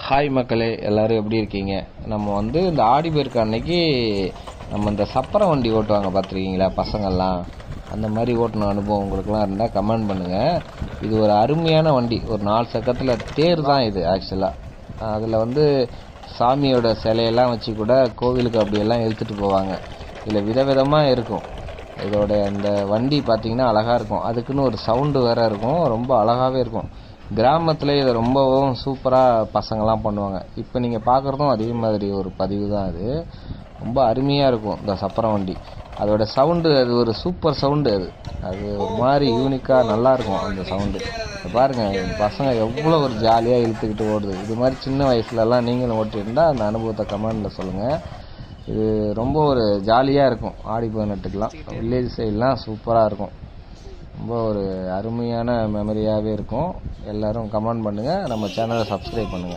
Hi மக்களே, எல்லோரும் எப்படி இருக்கீங்க? நம்ம இந்த ஆடி பெருக்கு அன்னைக்கு நம்ம இந்த சப்பரை வண்டி ஓட்டுவாங்க பார்த்துருக்கீங்களா பசங்கள்லாம்? அந்த மாதிரி ஓட்டின அனுபவம் உங்களுக்குலாம் இருந்தால் கமெண்ட் பண்ணுங்கள். இது ஒரு அருமையான வண்டி. ஒரு 4 சக்கரத்தில் தேர் தான் இது ஆக்சுவலாக. அதில் சாமியோட சிலையெல்லாம் வச்சு கூட கோவிலுக்கு அப்படியெல்லாம் இழுத்துட்டு போவாங்க. இதில் விதவிதமாக இருக்கும். இதோட அந்த வண்டி பார்த்திங்கன்னா அழகாக இருக்கும். அதுக்குன்னு ஒரு சவுண்டு வேறு இருக்கும். ரொம்ப அழகாகவே இருக்கும். கிராமத்தில் இதை ரொம்பவும் சூப்பராக பசங்கள்லாம் பண்ணுவாங்க. இப்போ நீங்கள் பார்க்குறதும் அதே மாதிரி ஒரு பதிவு தான். அது ரொம்ப அருமையாக இருக்கும் இந்த சப்பரம் வண்டி. அதோட சவுண்டு, அது ஒரு சூப்பர் சவுண்டு. அது ஒரு மாதிரி யூனிக்காக நல்லாயிருக்கும் அந்த சவுண்டு. பாருங்கள், பசங்க எவ்வளோ ஒரு ஜாலியாக இழுத்துக்கிட்டு ஓடுது. இது மாதிரி சின்ன வயசுலலாம் நீங்களும் ஓட்டியிருந்தால் அந்த அனுபவத்தை கமெண்டில் சொல்லுங்கள். இது ரொம்ப ஒரு ஜாலியாக இருக்கும். ஆடி 18க்குலாம் வில்லேஜ் சைட்லாம் சூப்பராக இருக்கும். ரொம்ப ஒரு அருமையான மெமரியாகவே இருக்கும். எல்லோரும் கமெண்ட் பண்ணுங்கள். நம்ம சேனலை சப்ஸ்கிரைப் பண்ணுங்கள்.